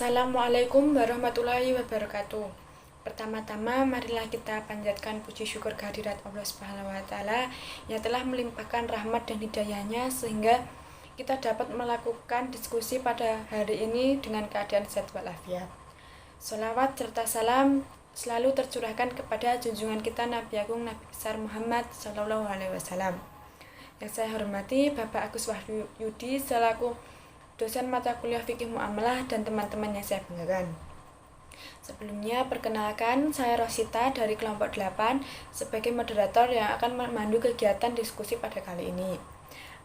Assalamualaikum warahmatullahi wabarakatuh. Pertama-tama marilah kita panjatkan puji syukur kehadirat Allah Subhanahu wa taala yang telah melimpahkan rahmat dan hidayahnya sehingga kita dapat melakukan diskusi pada hari ini dengan keadaan sehat walafiat. Sholawat serta salam selalu tercurahkan kepada junjungan kita Nabi Agung Nabi besar Muhammad Sallallahu Alaihi Wasallam. Yang saya hormati Bapak Agus Wahyudi selaku dosen mata kuliah fikih muamalah dan teman-teman yang saya banggakan. Sebelumnya perkenalkan, saya Rosita dari kelompok 8 sebagai moderator yang akan memandu kegiatan diskusi pada kali ini.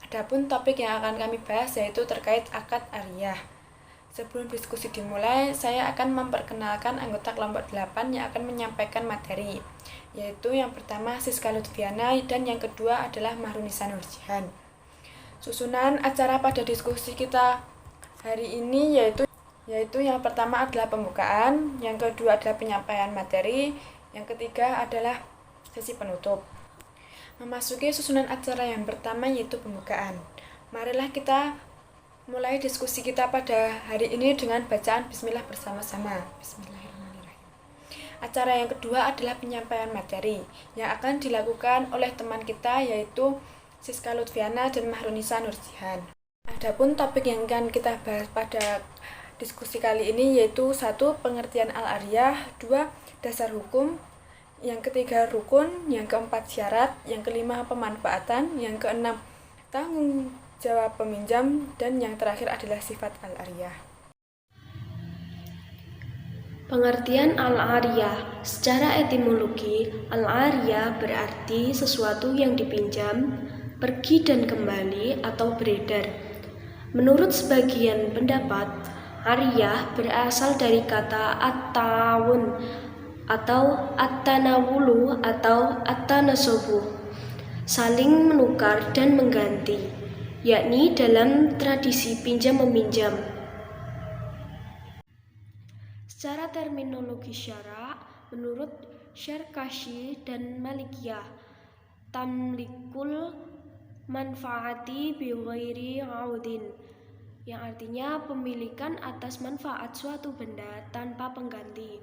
Adapun topik yang akan kami bahas yaitu terkait akad ariyah. Sebelum diskusi dimulai, saya akan memperkenalkan anggota kelompok 8 yang akan menyampaikan materi, yaitu yang pertama Siska Lutfiana dan yang kedua adalah Mahrunisa Nurjihan. Susunan acara pada diskusi kita hari ini yaitu yang pertama adalah pembukaan, yang kedua adalah penyampaian materi, yang ketiga adalah sesi penutup. Memasuki susunan acara yang pertama yaitu pembukaan. Marilah kita mulai diskusi kita pada hari ini dengan bacaan bismillah bersama-sama. Bismillahirrahmanirrahim. Acara yang kedua adalah penyampaian materi yang akan dilakukan oleh teman kita yaitu Siska Lutfiana dan Mahrunisa Nurjihan. Adapun topik yang akan kita bahas pada diskusi kali ini yaitu 1. Pengertian al-ariyah, 2. Dasar hukum, yang ketiga rukun, yang keempat syarat, yang kelima pemanfaatan, yang keenam tanggung jawab peminjam, dan yang terakhir adalah sifat al-ariyah. Pengertian al-ariyah. Secara etimologi, al-ariyah berarti sesuatu yang dipinjam, pergi dan kembali atau beredar. Menurut sebagian pendapat, ariyah berasal dari kata at-ta'awun atau at-tanawulu atau at-tanasobuh, saling menukar dan mengganti, yakni dalam tradisi pinjam-meminjam. Secara terminologi syara, menurut Syarkashi dan Malikiyah, tamlikul manfaati bi ghairi audin, yang artinya pemilikan atas manfaat suatu benda tanpa pengganti.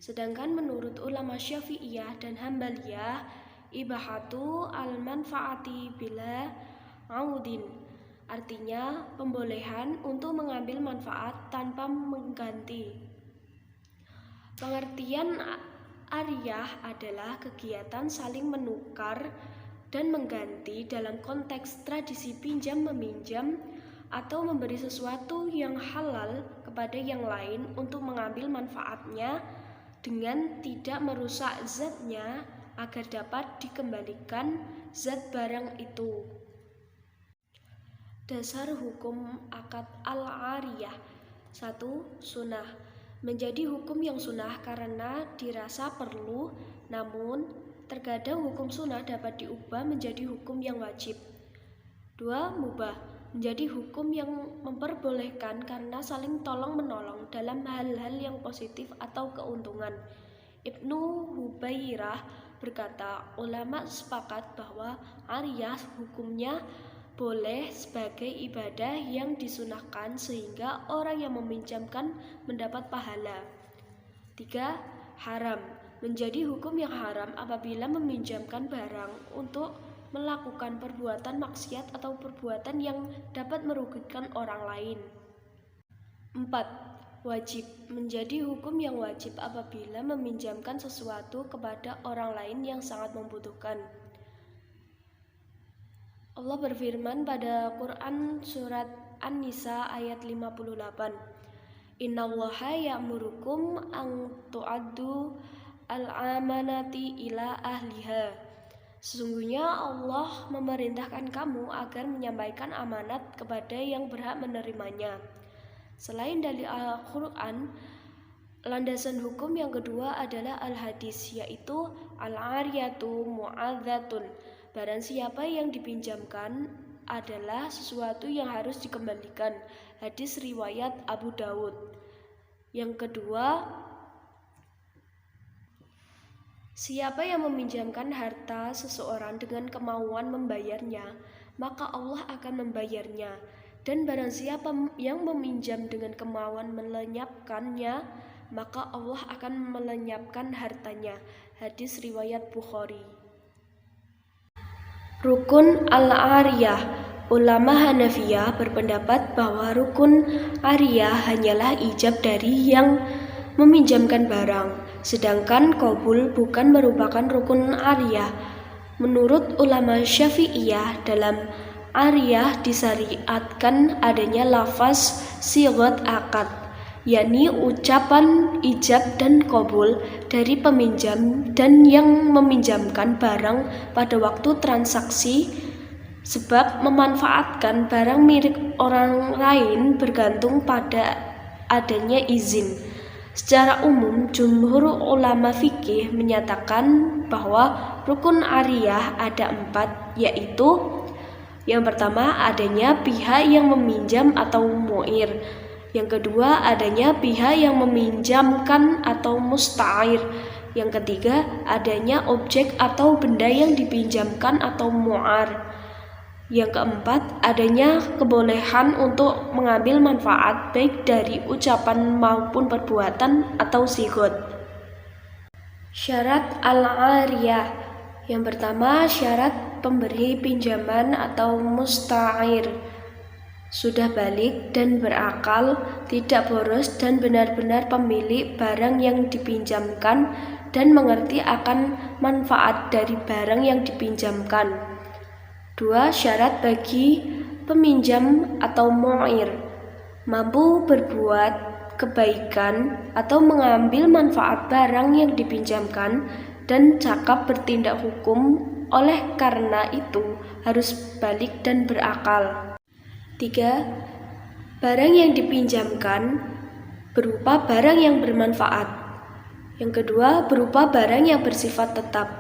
Sedangkan menurut ulama Syafi'iyah dan Hambaliyah, ibahatu al-manfaati bila audin, artinya pembolehan untuk mengambil manfaat tanpa mengganti. Pengertian ariyah adalah kegiatan saling menukar dan mengganti dalam konteks tradisi pinjam-meminjam atau memberi sesuatu yang halal kepada yang lain untuk mengambil manfaatnya dengan tidak merusak zatnya agar dapat dikembalikan zat barang itu. Dasar hukum akad al-ariyah. 1. Sunnah. Menjadi hukum yang sunnah karena dirasa perlu, namun terkadang hukum sunnah dapat diubah menjadi hukum yang wajib. 2. Mubah. Menjadi hukum yang memperbolehkan karena saling tolong-menolong dalam hal-hal yang positif atau keuntungan. Ibnu Hubairah berkata, ulama sepakat bahwa ariyah hukumnya boleh sebagai ibadah yang disunahkan sehingga orang yang meminjamkan mendapat pahala. 3. Haram. Menjadi hukum yang haram apabila meminjamkan barang untuk melakukan perbuatan maksiat atau perbuatan yang dapat merugikan orang lain. 4. Wajib. Menjadi hukum yang wajib apabila meminjamkan sesuatu kepada orang lain yang sangat membutuhkan. Allah berfirman pada Quran surat An-Nisa ayat 58. Innallaha ya'murukum an tu'addu al-amanati ila ahliha. Sesungguhnya Allah memerintahkan kamu agar menyampaikan amanat kepada yang berhak menerimanya. Selain dari Al-Quran, landasan hukum yang kedua adalah al-hadis, yaitu al-ariyatu mu'adzatun. Barang siapa yang dipinjamkan adalah sesuatu yang harus dikembalikan. Hadis riwayat Abu Dawud. Yang kedua, siapa yang meminjamkan harta seseorang dengan kemauan membayarnya, maka Allah akan membayarnya. Dan barang siapa yang meminjam dengan kemauan melenyapkannya, maka Allah akan melenyapkan hartanya. Hadis riwayat Bukhari. Rukun al-ariyah. Ulama Hanafiyah berpendapat bahwa rukun ariyah hanyalah ijab dari yang meminjamkan barang, sedangkan qabul bukan merupakan rukun ariyah. Menurut ulama Syafi'iyah, dalam ariyah disyariatkan adanya lafaz sighat akad, yakni ucapan ijab dan qabul dari peminjam dan yang meminjamkan barang pada waktu transaksi, sebab memanfaatkan barang milik orang lain bergantung pada adanya izin. Secara umum, jumhur ulama fikih menyatakan bahwa rukun ariyah ada 4, yaitu yang pertama adanya pihak yang meminjam atau mu'ir, yang kedua adanya pihak yang meminjamkan atau musta'ir, yang ketiga adanya objek atau benda yang dipinjamkan atau mu'ar, yang keempat adanya kebolehan untuk mengambil manfaat baik dari ucapan maupun perbuatan atau sighat. Syarat al-ariyah. Yang pertama, syarat pemberi pinjaman atau musta'ir sudah balik dan berakal, tidak boros dan benar-benar pemilik barang yang dipinjamkan dan mengerti akan manfaat dari barang yang dipinjamkan. 2. Syarat bagi peminjam atau mu'ir mampu berbuat kebaikan atau mengambil manfaat barang yang dipinjamkan dan cakap bertindak hukum, oleh karena itu harus balik dan berakal. 3. Barang yang dipinjamkan berupa barang yang bermanfaat. Yang kedua, berupa barang yang bersifat tetap.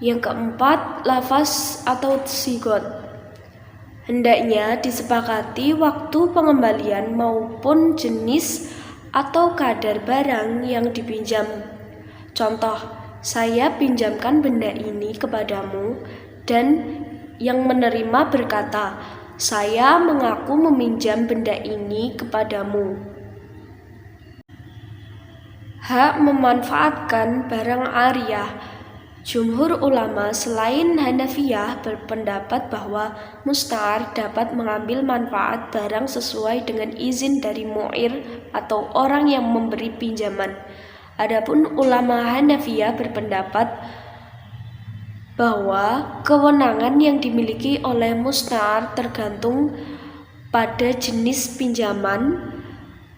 Yang keempat, lafaz atau sighat. Hendaknya disepakati waktu pengembalian maupun jenis atau kadar barang yang dipinjam. Contoh, saya pinjamkan benda ini kepadamu, dan yang menerima berkata, saya mengaku meminjam benda ini kepadamu. Hak memanfaatkan barang ariyah. Jumhur ulama selain Hanafiyah berpendapat bahwa musta'ar dapat mengambil manfaat barang sesuai dengan izin dari mu'ir atau orang yang memberi pinjaman. Adapun ulama Hanafiyah berpendapat bahwa kewenangan yang dimiliki oleh musta'ar tergantung pada jenis pinjaman,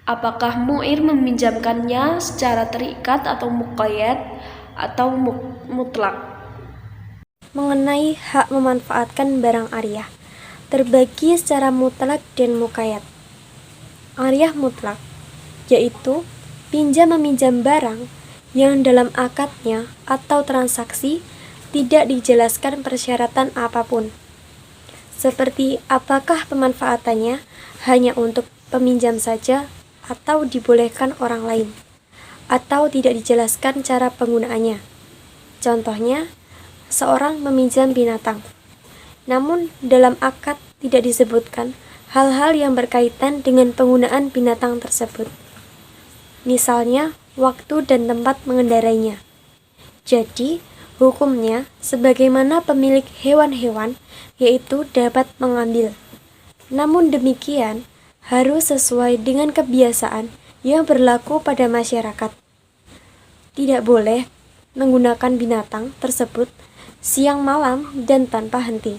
apakah mu'ir meminjamkannya secara terikat atau muqayyad atau mutlak. Mengenai hak memanfaatkan barang ariyah, terbagi secara mutlak dan muqayyad. Ariyah mutlak, yaitu pinjam-meminjam barang yang dalam akadnya atau transaksi tidak dijelaskan persyaratan apapun, seperti apakah pemanfaatannya hanya untuk peminjam saja atau dibolehkan orang lain, atau tidak dijelaskan cara penggunaannya. Contohnya, seorang meminjam binatang, namun dalam akad tidak disebutkan hal-hal yang berkaitan dengan penggunaan binatang tersebut, misalnya waktu dan tempat mengendarainya. Jadi, hukumnya sebagaimana pemilik hewan-hewan, yaitu dapat mengambil. Namun demikian, harus sesuai dengan kebiasaan yang berlaku pada masyarakat. Tidak boleh menggunakan binatang tersebut siang malam dan tanpa henti.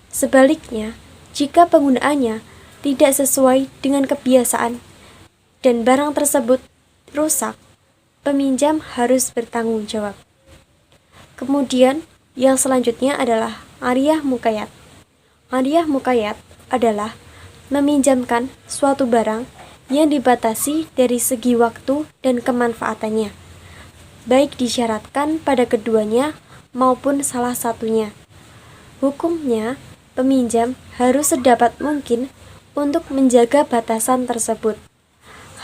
Sebaliknya, jika penggunaannya tidak sesuai dengan kebiasaan dan barang tersebut rusak, peminjam harus bertanggung jawab. Kemudian, yang selanjutnya adalah ariyah muqayyad. Ariyah muqayyad adalah meminjamkan suatu barang yang dibatasi dari segi waktu dan kemanfaatannya, baik disyaratkan pada keduanya maupun salah satunya. Hukumnya, peminjam harus sedapat mungkin untuk menjaga batasan tersebut.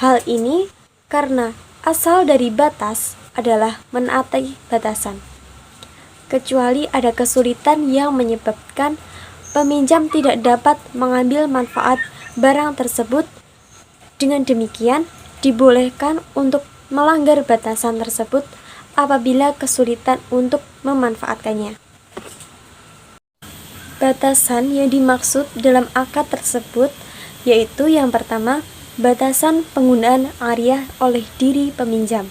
Hal ini karena asal dari batas adalah menaati batasan, kecuali ada kesulitan yang menyebabkan peminjam tidak dapat mengambil manfaat barang tersebut. Dengan demikian, dibolehkan untuk melanggar batasan tersebut apabila kesulitan untuk memanfaatkannya. Batasan yang dimaksud dalam akad tersebut yaitu yang pertama, batasan penggunaan ariyah oleh diri peminjam.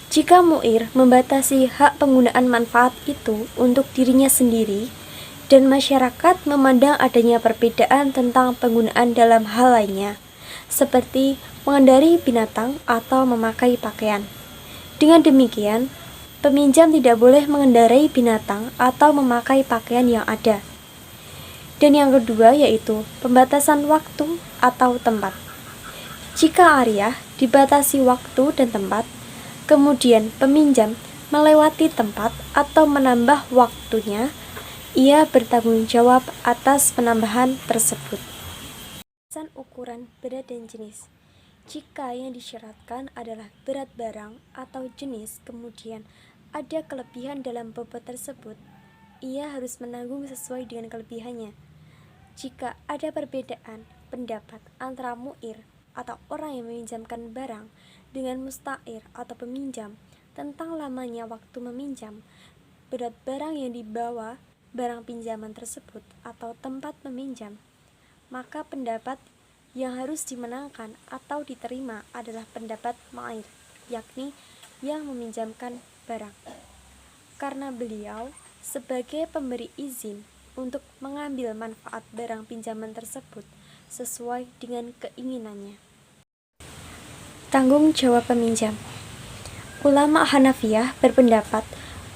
Jika mu'ir membatasi hak penggunaan manfaat itu untuk dirinya sendiri dan masyarakat memandang adanya perbedaan tentang penggunaan dalam hal lainnya, seperti mengendarai binatang atau memakai pakaian. Dengan demikian, peminjam tidak boleh mengendarai binatang atau memakai pakaian yang ada. Dan yang kedua yaitu pembatasan waktu atau tempat. Jika ariyah dibatasi waktu dan tempat, kemudian peminjam melewati tempat atau menambah waktunya, ia bertanggung jawab atas penambahan tersebut. Batasan ukuran berat dan jenis. Jika yang disyaratkan adalah berat barang atau jenis, kemudian ada kelebihan dalam bobot tersebut, ia harus menanggung sesuai dengan kelebihannya. Jika ada perbedaan pendapat antara mu'ir atau orang yang meminjamkan barang dengan musta'ir atau peminjam tentang lamanya waktu meminjam, berat barang yang dibawa barang pinjaman tersebut atau tempat meminjam, maka pendapat yang harus dimenangkan atau diterima adalah pendapat ma'ir, yakni yang meminjamkan barang, karena beliau sebagai pemberi izin untuk mengambil manfaat barang pinjaman tersebut sesuai dengan keinginannya. Tanggung jawab peminjam. Ulama Hanafiyah berpendapat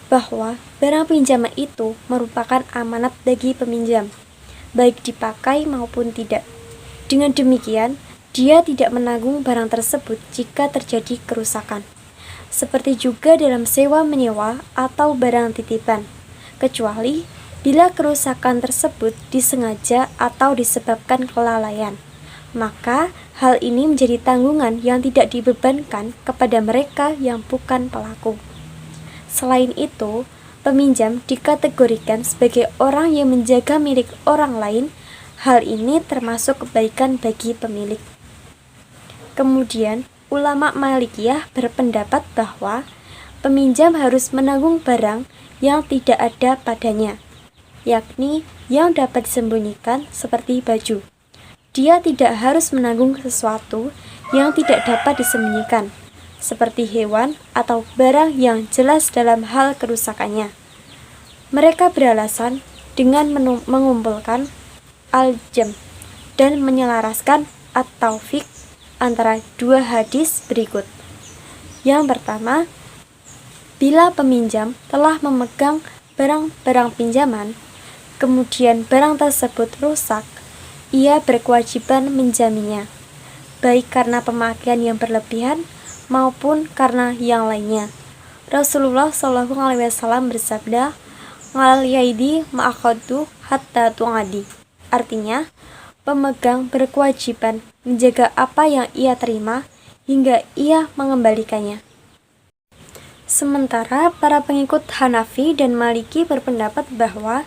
bahwa barang pinjaman itu merupakan amanat bagi peminjam, baik dipakai maupun tidak. Dengan demikian, dia tidak menanggung barang tersebut jika terjadi kerusakan. Seperti juga dalam sewa-menyewa atau barang titipan, kecuali bila kerusakan tersebut disengaja atau disebabkan kelalaian, maka hal ini menjadi tanggungan yang tidak dibebankan kepada mereka yang bukan pelaku. Selain itu, peminjam dikategorikan sebagai orang yang menjaga milik orang lain. Hal ini termasuk kebaikan bagi pemilik. Kemudian, ulama Malikiyah berpendapat bahwa peminjam harus menanggung barang yang tidak ada padanya, yakni yang dapat disembunyikan seperti baju. Dia tidak harus menanggung sesuatu yang tidak dapat disembunyikan, seperti hewan atau barang yang jelas dalam hal kerusakannya. Mereka beralasan dengan mengumpulkan al-jam dan menyelaraskan at-taufiq antara dua hadis berikut. Yang pertama, bila peminjam telah memegang barang-barang pinjaman, kemudian barang tersebut rusak, ia berkewajiban menjaminnya, baik karena pemakaian yang berlebihan maupun karena yang lainnya. Rasulullah SAW bersabda, "Ngal yaidi ma'akhadu hatta tu'adi." Artinya, pemegang berkewajiban menjaga apa yang ia terima hingga ia mengembalikannya. Sementara para pengikut Hanafi dan Maliki berpendapat bahwa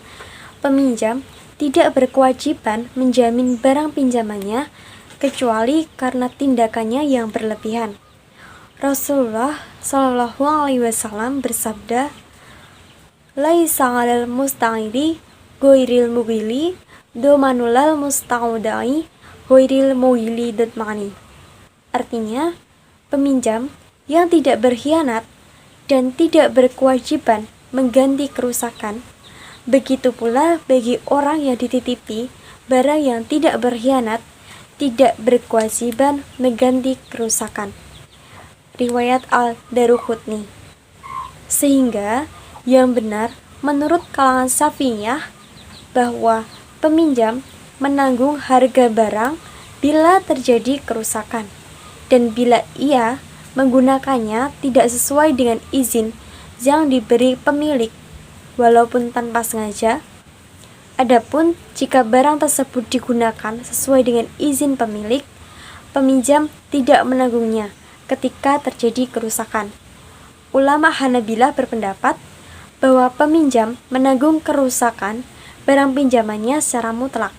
peminjam tidak berkewajiban menjamin barang pinjamannya kecuali karena tindakannya yang berlebihan. Rasulullah SAW bersabda, "Laisa 'alal musta'iri ghairil mughili, domanulal musta'udai ghairil mughili dotmani." Artinya, peminjam yang tidak berkhianat dan tidak berkewajiban mengganti kerusakan, begitu pula bagi orang yang dititipi barang yang tidak berkhianat, tidak berkewajiban mengganti kerusakan. Riwayat Al-Daruqutni. Sehingga yang benar menurut kalangan Syafi'iyah bahwa peminjam menanggung harga barang bila terjadi kerusakan, dan bila ia menggunakannya tidak sesuai dengan izin yang diberi pemilik walaupun tanpa sengaja. Adapun jika barang tersebut digunakan sesuai dengan izin pemilik, peminjam tidak menanggungnya ketika terjadi kerusakan. Ulama Hanabilah berpendapat bahwa peminjam menanggung kerusakan barang pinjamannya secara mutlak,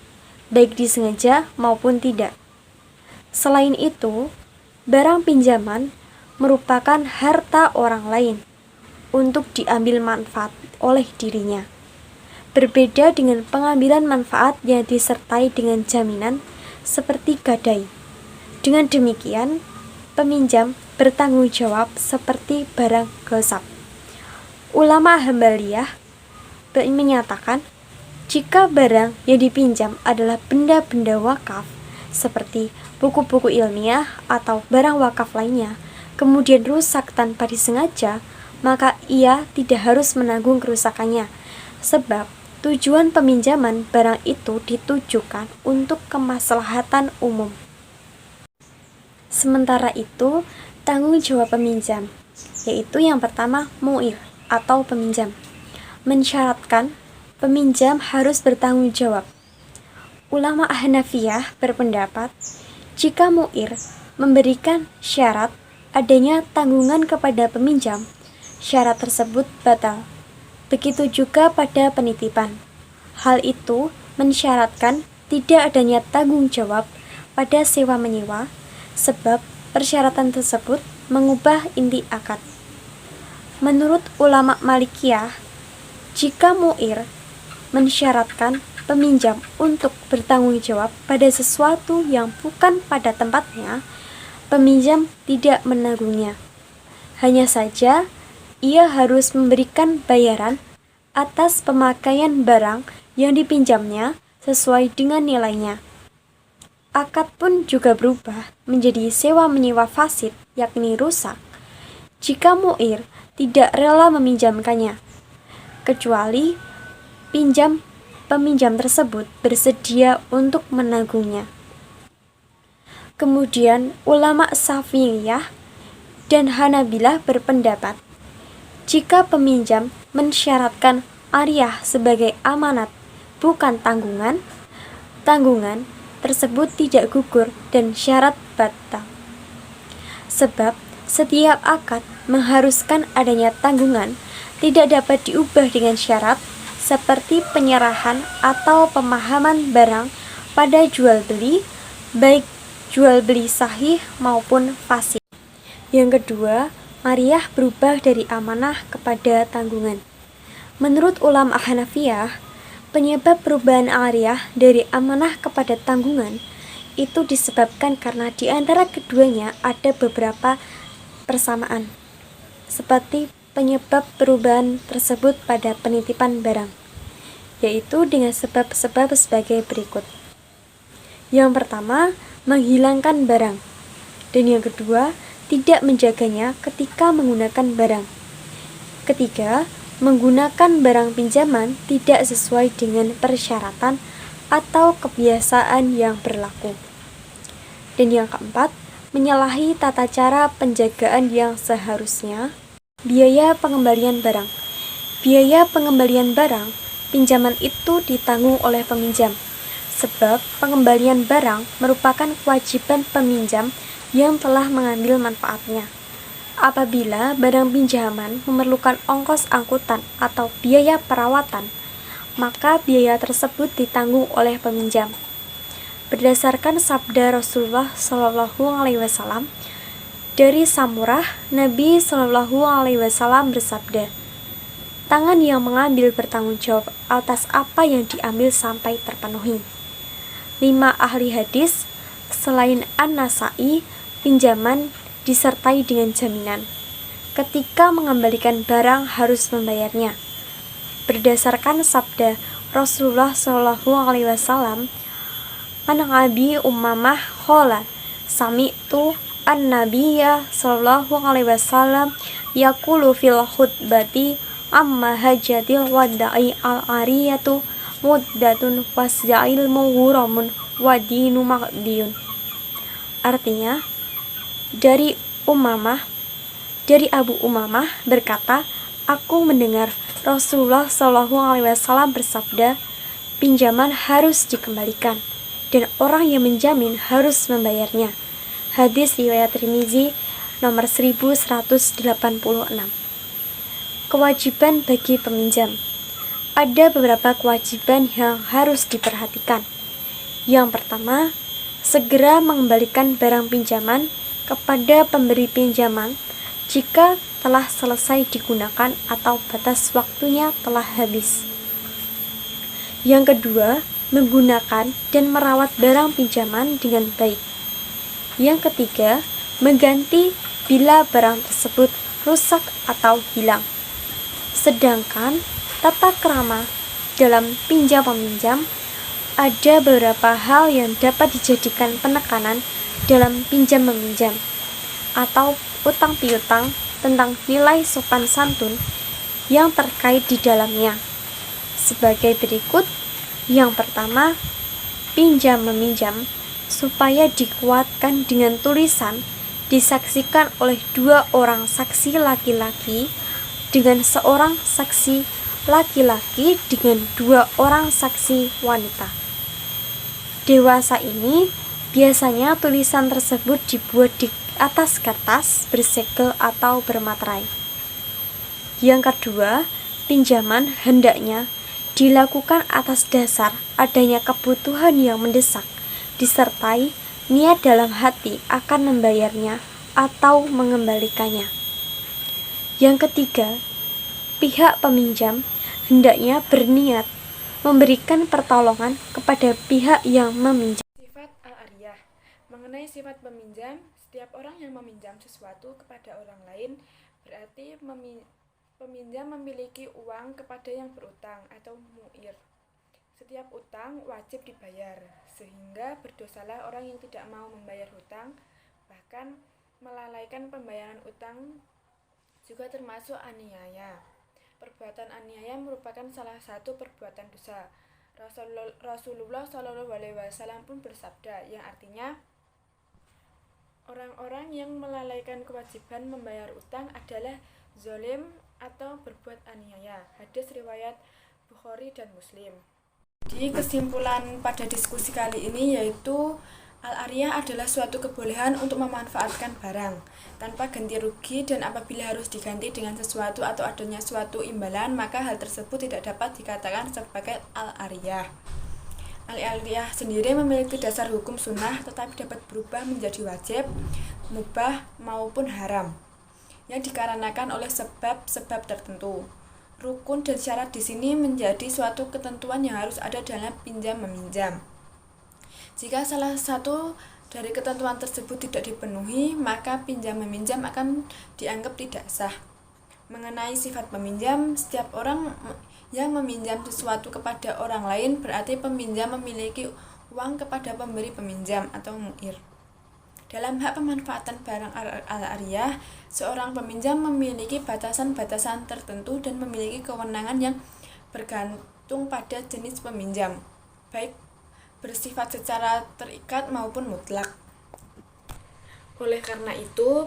baik disengaja maupun tidak. Selain itu, barang pinjaman merupakan harta orang lain untuk diambil manfaat oleh dirinya. Berbeda dengan pengambilan manfaat yang disertai dengan jaminan seperti gadai. Dengan demikian, peminjam bertanggung jawab seperti barang gosip. Ulama Hambaliyah menyatakan, jika barang yang dipinjam adalah benda-benda wakaf, seperti buku-buku ilmiah atau barang wakaf lainnya, kemudian rusak tanpa disengaja, maka ia tidak harus menanggung kerusakannya, sebab tujuan peminjaman barang itu ditujukan untuk kemaslahatan umum. Sementara itu, tanggung jawab peminjam, yaitu yang pertama mu'ir atau peminjam, mensyaratkan peminjam harus bertanggung jawab. Ulama Hanafiyah berpendapat, jika mu'ir memberikan syarat adanya tanggungan kepada peminjam, syarat tersebut batal. Begitu juga pada penitipan. Hal itu mensyaratkan tidak adanya tanggung jawab pada sewa-menyewa, sebab persyaratan tersebut mengubah inti akad. Menurut ulama Malikiyah, jika mu'ir mensyaratkan peminjam untuk bertanggung jawab pada sesuatu yang bukan pada tempatnya, peminjam tidak menanggungnya. Hanya saja, ia harus memberikan bayaran atas pemakaian barang yang dipinjamnya sesuai dengan nilainya. Akad pun juga berubah menjadi sewa-menyewa fasid, yakni rusak, jika mu'ir tidak rela meminjamkannya, kecuali peminjam tersebut bersedia untuk menanggungnya. Kemudian ulama Syafi'iyah dan Hanabilah berpendapat, jika peminjam mensyaratkan ariyah sebagai amanat bukan tanggungan tersebut tidak gugur dan syarat batal. Sebab setiap akad mengharuskan adanya tanggungan tidak dapat diubah dengan syarat seperti penyerahan atau pemahaman barang pada jual beli, baik jual beli sahih maupun fasid. Yang kedua, ariyah berubah dari amanah kepada tanggungan. Menurut ulama Hanafiyah, penyebab perubahan ariyah dari amanah kepada tanggungan itu disebabkan karena di antara keduanya ada beberapa persamaan, seperti penyebab perubahan tersebut pada penitipan barang, yaitu dengan sebab-sebab sebagai berikut. Yang pertama, menghilangkan barang, dan yang kedua, tidak menjaganya ketika menggunakan barang. Ketiga, menggunakan barang pinjaman tidak sesuai dengan persyaratan atau kebiasaan yang berlaku. Dan yang keempat, menyalahi tata cara penjagaan yang seharusnya. Biaya pengembalian barang. Biaya pengembalian barang pinjaman itu ditanggung oleh peminjam, sebab pengembalian barang merupakan kewajiban peminjam yang telah mengambil manfaatnya. Apabila barang pinjaman memerlukan ongkos angkutan atau biaya perawatan, maka biaya tersebut ditanggung oleh peminjam. Berdasarkan sabda Rasulullah SAW, dari Samurah, Nabi SAW bersabda, tangan yang mengambil bertanggung jawab atas apa yang diambil sampai terpenuhi. 5 ahli hadis, selain An-Nasai, pinjaman disertai dengan jaminan. Ketika mengembalikan barang harus membayarnya. Berdasarkan sabda Rasulullah SAW, an Abi Ummamah qala sami'tu an-nabiyya sallallahu alaihi wasallam yaqulu fil khutbati amma hajatil wada'i al-ariyatu muddatun wasja'il mughuramun wa dinu maqdiyun. Artinya, dari Abu Umamah berkata, aku mendengar Rasulullah SAW bersabda, pinjaman harus dikembalikan dan orang yang menjamin harus membayarnya. Hadis riwayat Tirmizi nomor 1186. Kewajiban bagi peminjam. ada beberapa kewajiban yang harus diperhatikan. Yang pertama, segera mengembalikan barang pinjaman kepada pemberi pinjaman jika telah selesai digunakan atau batas waktunya telah habis. Yang kedua, menggunakan dan merawat barang pinjaman dengan baik. Yang ketiga, mengganti bila barang tersebut rusak atau hilang. Sedangkan tata krama dalam pinjam-meminjam ada beberapa hal yang dapat dijadikan penekanan dalam pinjam-meminjam atau utang piutang tentang nilai sopan santun yang terkait di dalamnya. Sebagai berikut, yang pertama, pinjam-meminjam supaya dikuatkan dengan tulisan disaksikan oleh 2 orang saksi laki-laki dengan seorang saksi laki-laki dengan 2 orang saksi wanita. Dewasa ini biasanya tulisan tersebut dibuat di atas kertas bersegel atau bermaterai. Yang kedua, pinjaman hendaknya dilakukan atas dasar adanya kebutuhan yang mendesak, disertai niat dalam hati akan membayarnya atau mengembalikannya. Yang ketiga, pihak peminjam hendaknya berniat memberikan pertolongan kepada pihak yang meminjam. Sifat al-ariyah. Mengenai sifat peminjam, setiap orang yang meminjam sesuatu kepada orang lain berarti peminjam memiliki uang kepada yang berutang atau mu'ir. Setiap utang wajib dibayar, sehingga berdosalah orang yang tidak mau membayar hutang, bahkan melalaikan pembayaran utang juga termasuk aniaya. Perbuatan aniaya merupakan salah satu perbuatan dosa. Rasulullah SAW pun bersabda, yang artinya orang-orang yang melalaikan kewajiban membayar utang adalah zalim atau berbuat aniaya. Hadis riwayat Bukhari dan Muslim. Di kesimpulan pada diskusi kali ini yaitu al-ariyah adalah suatu kebolehan untuk memanfaatkan barang tanpa ganti rugi, dan apabila harus diganti dengan sesuatu atau adanya suatu imbalan, maka hal tersebut tidak dapat dikatakan sebagai al-ariyah. Al-ariyah sendiri memiliki dasar hukum sunnah tetapi dapat berubah menjadi wajib, mubah maupun haram yang dikarenakan oleh sebab-sebab tertentu. Rukun dan syarat di sini menjadi suatu ketentuan yang harus ada dalam pinjam-meminjam. Jika salah satu dari ketentuan tersebut tidak dipenuhi, maka pinjam-meminjam akan dianggap tidak sah. Mengenai sifat peminjam, setiap orang yang meminjam sesuatu kepada orang lain berarti peminjam memiliki uang kepada pemberi peminjam atau mu'ir. Dalam hak pemanfaatan barang al-ariyah, seorang peminjam memiliki batasan-batasan tertentu dan memiliki kewenangan yang bergantung pada jenis peminjam, baik bersifat secara terikat maupun mutlak. Oleh karena itu,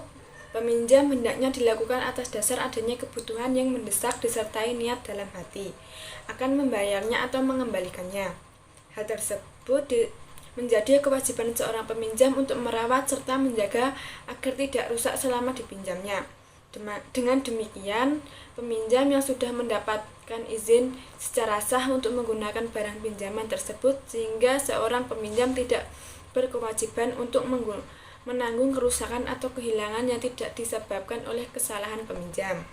peminjam hendaknya dilakukan atas dasar adanya kebutuhan yang mendesak disertai niat dalam hati akan membayarnya atau mengembalikannya. Hal tersebut menjadi kewajiban seorang peminjam untuk merawat serta menjaga agar tidak rusak selama dipinjamnya. Dengan demikian, peminjam yang sudah mendapatkan izin secara sah untuk menggunakan barang pinjaman tersebut, sehingga seorang peminjam tidak berkewajiban untuk menanggung kerusakan atau kehilangan yang tidak disebabkan oleh kesalahan peminjam.